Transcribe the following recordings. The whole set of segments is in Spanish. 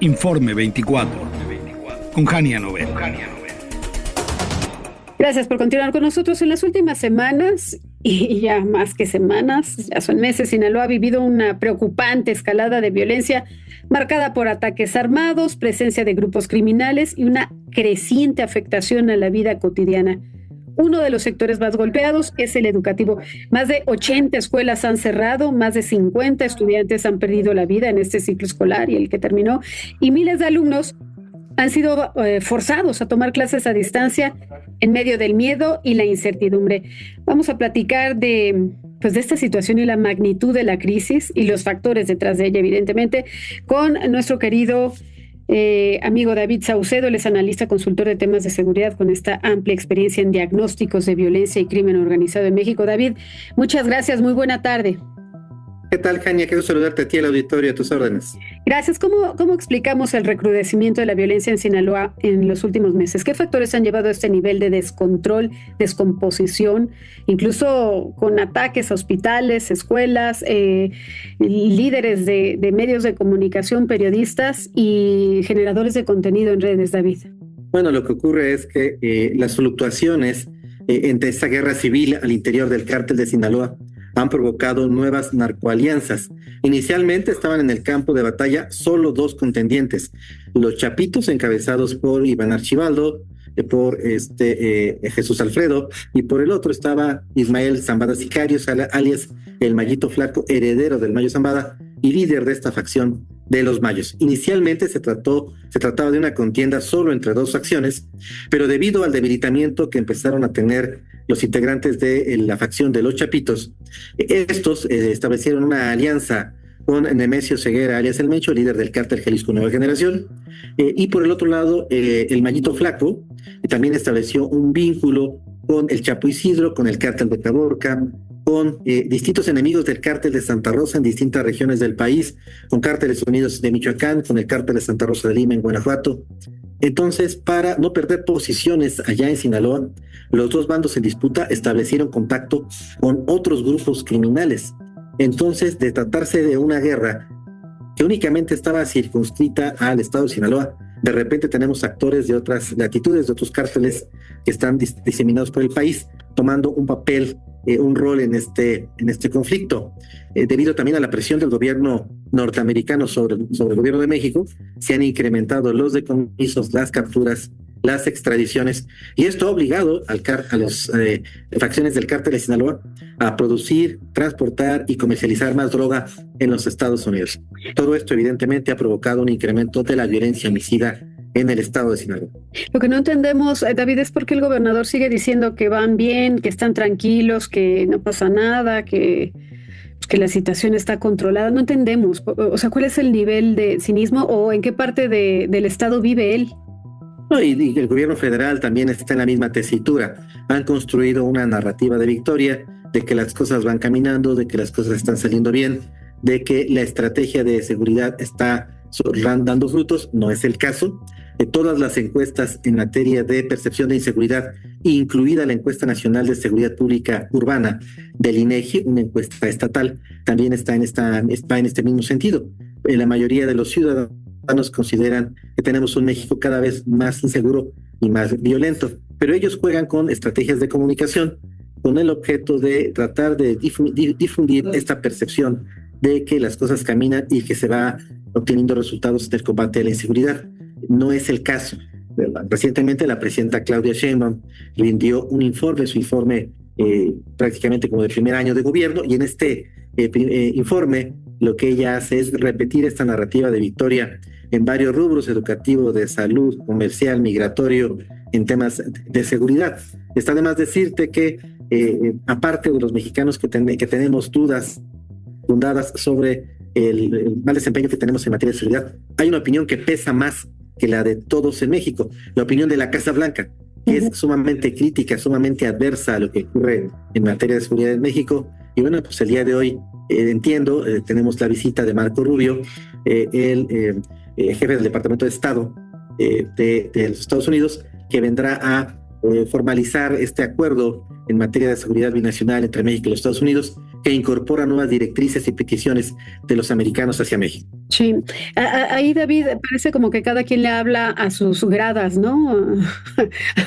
Informe 24, con Jania Novel. Gracias por continuar con nosotros. En las últimas semanas, y ya más que semanas, ya son meses, Sinaloa ha vivido una preocupante escalada de violencia marcada por ataques armados, presencia de grupos criminales y una creciente afectación a la vida cotidiana. Uno de los sectores más golpeados es el educativo. Más de 80 escuelas han cerrado, más de 50 estudiantes han perdido la vida en este ciclo escolar y el que terminó, y miles de alumnos han sido forzados a tomar clases a distancia en medio del miedo y la incertidumbre. Vamos a platicar de esta situación y la magnitud de la crisis y los factores detrás de ella, evidentemente, con nuestro querido amigo David Saucedo. Él es analista, consultor de temas de seguridad con esta amplia experiencia en diagnósticos de violencia y crimen organizado en México. David, muchas gracias, muy buena tarde. ¿Qué tal, Jania? Quiero saludarte a ti, al auditorio, a tus órdenes. Gracias. ¿Cómo explicamos el recrudecimiento de la violencia en Sinaloa en los últimos meses? ¿Qué factores han llevado a este nivel de descontrol, descomposición, incluso con ataques a hospitales, escuelas, líderes de medios de comunicación, periodistas y generadores de contenido en redes, David? Bueno, lo que ocurre es que las fluctuaciones entre esta guerra civil al interior del cártel de Sinaloa han provocado nuevas narcoalianzas. Inicialmente estaban en el campo de batalla solo dos contendientes: los Chapitos, encabezados por Iván Archibaldo, por Jesús Alfredo, y por el otro estaba Ismael Zambada Sicarios, alias el Mayito Flaco, heredero del Mayo Zambada y líder de esta facción de los Mayos. Inicialmente se trataba de una contienda solo entre dos facciones, pero debido al debilitamiento que empezaron a tener los integrantes de la facción de los Chapitos, estos establecieron una alianza con Nemesio Ceguera, alias El Mencho, líder del cártel Jalisco Nueva Generación, y por el otro lado, el Mayito Flaco también estableció un vínculo con el Chapo Isidro, con el cártel de Caborca, con distintos enemigos del cártel de Santa Rosa en distintas regiones del país, con cárteles unidos de Michoacán, con el cártel de Santa Rosa de Lima en Guanajuato. Entonces, para no perder posiciones allá en Sinaloa, los dos bandos en disputa establecieron contacto con otros grupos criminales. Entonces, de tratarse de una guerra que únicamente estaba circunscrita al estado de Sinaloa, de repente tenemos actores de otras latitudes, de otros cárteles que están diseminados por el país, tomando un papel, un rol en este conflicto. Debido también a la presión del gobierno norteamericano sobre el gobierno de México, se han incrementado los decomisos, las capturas, las extradiciones, y esto ha obligado a las facciones del cártel de Sinaloa a producir, transportar y comercializar más droga en los Estados Unidos. Todo esto evidentemente ha provocado un incremento de la violencia homicida en el estado de Sinaloa. Lo que no entendemos, David, es por qué el gobernador sigue diciendo que van bien, que están tranquilos, que no pasa nada, que la situación está controlada. No entendemos, o sea, ¿cuál es el nivel de cinismo o en qué parte del estado vive él? No, y el gobierno federal también está en la misma tesitura. Han construido una narrativa de victoria, de que las cosas van caminando, de que las cosas están saliendo bien, de que la estrategia de seguridad está dando frutos. No es el caso. Todas las encuestas en materia de percepción de inseguridad, incluida la encuesta nacional de seguridad pública urbana del INEGI, una encuesta estatal, también está en este mismo sentido. La mayoría de los ciudadanos consideran que tenemos un México cada vez más inseguro y más violento, pero ellos juegan con estrategias de comunicación con el objeto de tratar de difundir esta percepción de que las cosas caminan y que se va obteniendo resultados del combate a la inseguridad. No es el caso. Recientemente la presidenta Claudia Sheinbaum rindió un informe, su informe prácticamente como de primer año de gobierno, y en este informe lo que ella hace es repetir esta narrativa de victoria en varios rubros: educativo, de salud, comercial, migratorio, en temas de seguridad. Está de más decirte que aparte de los mexicanos que tenemos dudas fundadas sobre el mal desempeño que tenemos en materia de seguridad, hay una opinión que pesa más que la de todos en México, la opinión de la Casa Blanca, que es sumamente crítica, sumamente adversa a lo que ocurre en materia de seguridad en México. Y bueno, pues el día de hoy tenemos la visita de Marco Rubio, el jefe del Departamento de Estado de los Estados Unidos, que vendrá a formalizar este acuerdo en materia de seguridad binacional entre México y los Estados Unidos, que incorpora nuevas directrices y peticiones de los americanos hacia México. Sí, ahí David parece como que cada quien le habla a sus gradas, ¿no?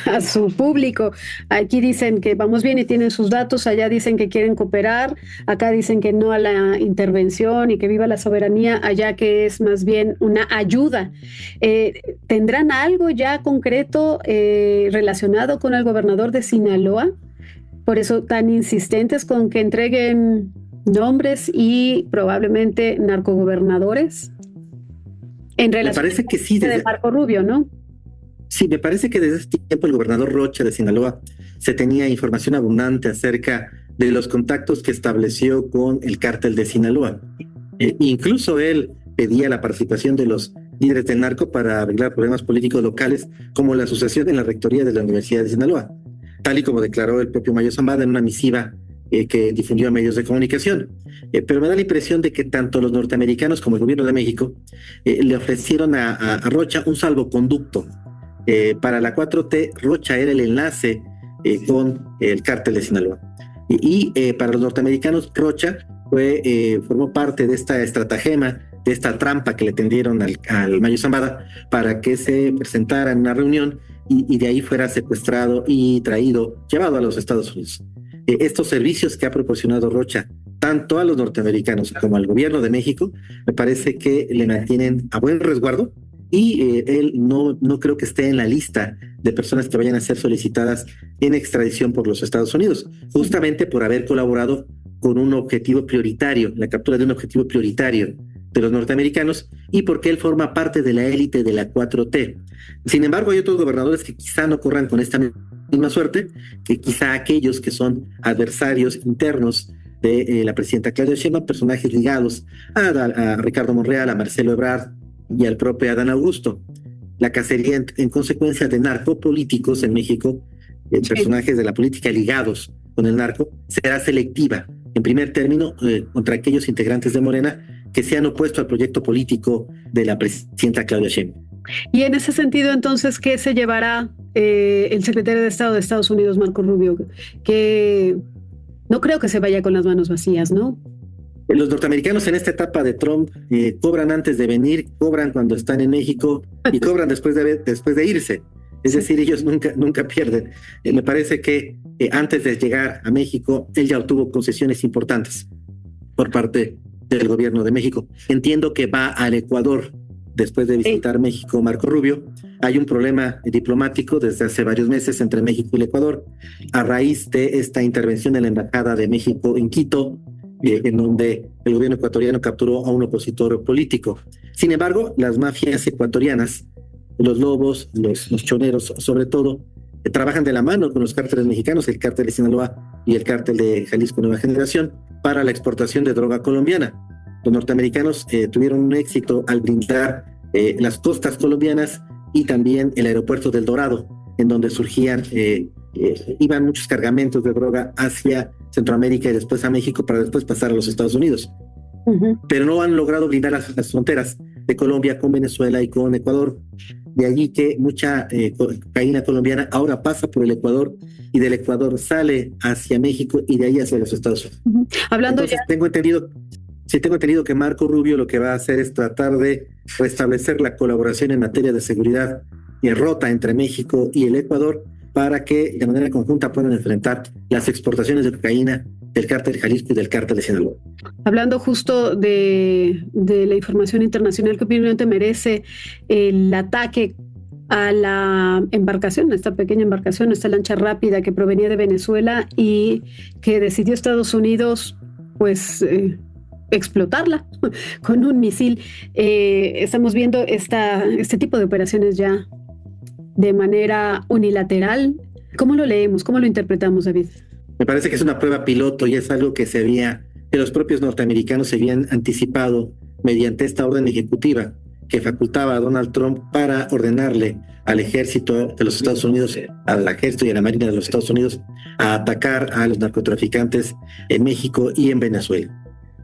A su público. Aquí dicen que vamos bien y tienen sus datos, allá dicen que quieren cooperar, acá dicen que no a la intervención y que viva la soberanía, allá que es más bien una ayuda. ¿Tendrán algo ya concreto relacionado con el gobernador de Sinaloa? Por eso tan insistentes con que entreguen nombres y probablemente narcogobernadores en relación Me parece que sí, de Marco Rubio, ¿no? Sí, me parece que desde ese tiempo el gobernador Rocha de Sinaloa se tenía información abundante acerca de los contactos que estableció con el cártel de Sinaloa. Incluso él pedía la participación de los líderes del narco para arreglar problemas políticos locales, como la sucesión en la rectoría de la Universidad de Sinaloa, tal y como declaró el propio Mayo Zambada en una misiva que difundió a medios de comunicación. Pero me da la impresión de que tanto los norteamericanos como el gobierno de México le ofrecieron a Rocha un salvoconducto. Para la 4T, Rocha era el enlace con el cártel de Sinaloa. Y para los norteamericanos, Rocha formó parte de esta estratagema, de esta trampa que le tendieron al Mayo Zambada para que se presentara en una reunión y de ahí fuera secuestrado y llevado a los Estados Unidos. Estos servicios que ha proporcionado Rocha tanto a los norteamericanos como al gobierno de México, me parece que le mantienen a buen resguardo y él no creo que esté en la lista de personas que vayan a ser solicitadas en extradición por los Estados Unidos, justamente por haber colaborado con un objetivo prioritario, la captura de un objetivo prioritario de los norteamericanos y porque él forma parte de la élite de la 4T. Sin embargo, hay otros gobernadores que quizá no corran con esta misma suerte, que quizá aquellos que son adversarios internos de la presidenta Claudia Sheinbaum, personajes ligados a Ricardo Monreal, a Marcelo Ebrard y al propio Adán Augusto. La cacería en consecuencia de narcopolíticos en México, personajes de la política ligados con el narco, será selectiva, en primer término, contra aquellos integrantes de Morena que se han opuesto al proyecto político de la presidenta Claudia Sheinbaum. Y en ese sentido, entonces, ¿qué se llevará el secretario de Estado de Estados Unidos, Marco Rubio? Que no creo que se vaya con las manos vacías, ¿no? Los norteamericanos en esta etapa de Trump cobran antes de venir, cobran cuando están en México y cobran después de irse. Es decir, ellos nunca pierden. Me parece que antes de llegar a México, él ya obtuvo concesiones importantes por parte del gobierno de México. Entiendo que va al Ecuador después de visitar México Marco Rubio. Hay un problema diplomático desde hace varios meses entre México y el Ecuador a raíz de esta intervención en la Embajada de México en Quito, en donde el gobierno ecuatoriano capturó a un opositor político. Sin embargo, las mafias ecuatorianas, los lobos, los choneros sobre todo, trabajan de la mano con los cárteles mexicanos, el cártel de Sinaloa y el cártel de Jalisco Nueva Generación, para la exportación de droga colombiana. Los norteamericanos tuvieron un éxito al brindar las costas colombianas y también el aeropuerto del Dorado, en donde iban muchos cargamentos de droga hacia Centroamérica y después a México para después pasar a los Estados Unidos. Pero no han logrado blindar las fronteras de Colombia con Venezuela y con Ecuador. De allí que mucha cocaína colombiana ahora pasa por el Ecuador y del Ecuador sale hacia México y de ahí hacia los Estados Unidos. Entonces, tengo entendido que Marco Rubio lo que va a hacer es tratar de restablecer la colaboración en materia de seguridad rota entre México y el Ecuador para que de manera conjunta puedan enfrentar las exportaciones de cocaína del cártel de Jalisco y del cártel de Sinaloa. Hablando justo de la información internacional, ¿qué opinión te merece el ataque a la embarcación, a esta pequeña embarcación, a esta lancha rápida que provenía de Venezuela y que decidió Estados Unidos, pues, explotarla con un misil? Estamos viendo este tipo de operaciones ya de manera unilateral. ¿Cómo lo leemos? ¿Cómo lo interpretamos, David? Me parece que es una prueba piloto y es algo que los propios norteamericanos se habían anticipado mediante esta orden ejecutiva que facultaba a Donald Trump para ordenarle al ejército de los Estados Unidos, al ejército y a la marina de los Estados Unidos, a atacar a los narcotraficantes en México y en Venezuela.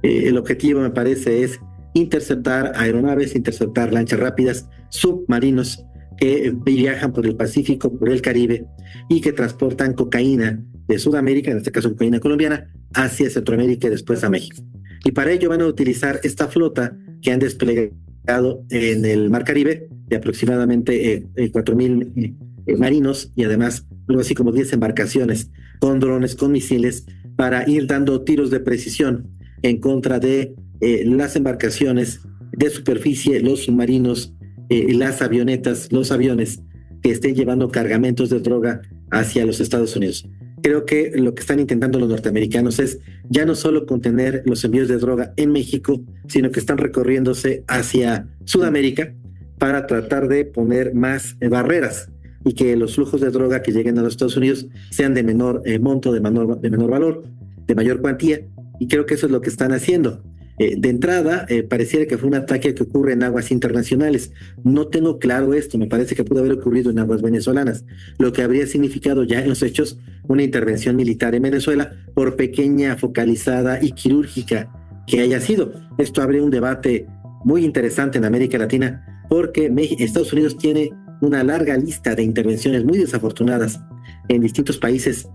El objetivo, me parece, es interceptar aeronaves, interceptar lanchas rápidas, submarinos que viajan por el Pacífico, por el Caribe y que transportan cocaína de Sudamérica, en este caso cocaína colombiana, hacia Centroamérica y después a México. Y para ello van a utilizar esta flota que han desplegado en el Mar Caribe de aproximadamente 4,000 marinos y además algo así como 10 embarcaciones con drones, con misiles, para ir dando tiros de precisión en contra de las embarcaciones de superficie, los submarinos, las avionetas, los aviones que estén llevando cargamentos de droga hacia los Estados Unidos. Creo que lo que están intentando los norteamericanos es ya no solo contener los envíos de droga en México, sino que están recorriéndose hacia Sudamérica para tratar de poner más barreras y que los flujos de droga que lleguen a los Estados Unidos sean de menor monto, de menor valor, de mayor cuantía, y creo que eso es lo que están haciendo. De entrada, pareciera que fue un ataque que ocurre en aguas internacionales. No tengo claro esto, me parece que pudo haber ocurrido en aguas venezolanas, lo que habría significado ya en los hechos una intervención militar en Venezuela, por pequeña, focalizada y quirúrgica que haya sido. Esto abre un debate muy interesante en América Latina, porque Estados Unidos tiene una larga lista de intervenciones muy desafortunadas en distintos países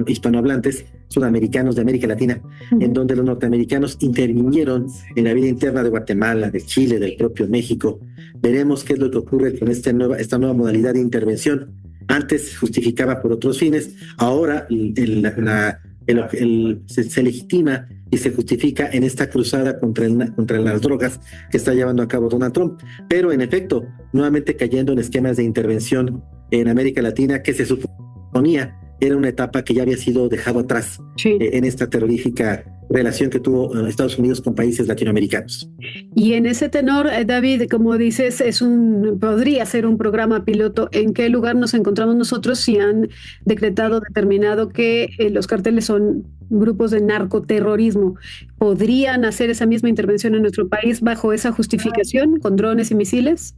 hispanohablantes, sudamericanos de América Latina, en donde los norteamericanos intervinieron en la vida interna de Guatemala, de Chile, del propio México. Veremos qué es lo que ocurre con esta nueva modalidad de intervención. Antes se justificaba por otros fines, ahora se legitima y se justifica en esta cruzada contra las drogas que está llevando a cabo Donald Trump. Pero en efecto, nuevamente cayendo en esquemas de intervención en América Latina que se suponía era una etapa que ya había sido dejado atrás, sí, en esta terrorífica relación que tuvo Estados Unidos con países latinoamericanos. Y en ese tenor, David, como dices, podría ser un programa piloto. ¿En qué lugar nos encontramos nosotros si han determinado que los carteles son grupos de narcoterrorismo? ¿Podrían hacer esa misma intervención en nuestro país bajo esa justificación, con drones y misiles?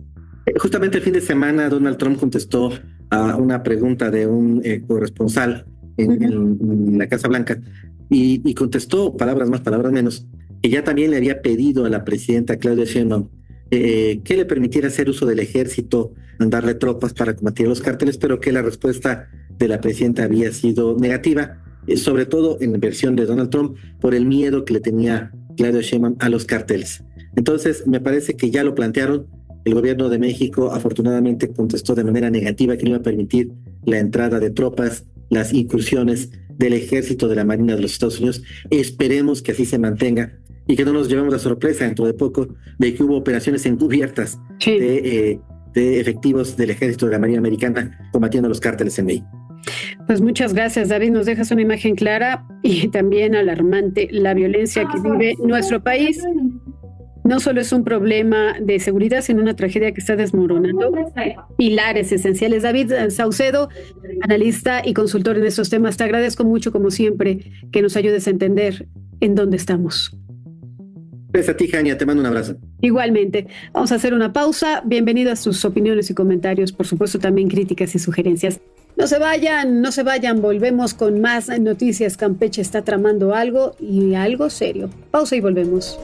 Justamente el fin de semana Donald Trump contestó a una pregunta de un corresponsal en la Casa Blanca y contestó, palabras más, palabras menos, que ya también le había pedido a la presidenta Claudia Sheinbaum que le permitiera hacer uso del ejército, mandarle tropas para combatir los cárteles, pero que la respuesta de la presidenta había sido negativa, sobre todo en la versión de Donald Trump, por el miedo que le tenía Claudia Sheinbaum a los cárteles. Entonces, me parece que ya lo plantearon. El gobierno de México afortunadamente contestó de manera negativa que no iba a permitir la entrada de tropas, las incursiones del ejército, de la Marina de los Estados Unidos. Esperemos que así se mantenga y que no nos llevemos la sorpresa dentro de poco de que hubo operaciones encubiertas, sí, de efectivos del ejército, de la Marina americana combatiendo los cárteles en México. Pues muchas gracias, David. Nos dejas una imagen clara y también alarmante. La violencia que vive nuestro país no solo es un problema de seguridad, sino una tragedia que está desmoronando pilares esenciales. David Saucedo, analista y consultor en estos temas, te agradezco mucho, como siempre, que nos ayudes a entender en dónde estamos. Gracias a ti, Jania, te mando un abrazo. Igualmente. Vamos a hacer una pausa. Bienvenidas sus opiniones y comentarios, por supuesto también críticas y sugerencias. No se vayan, volvemos con más noticias. Campeche está tramando algo y algo serio. Pausa y volvemos.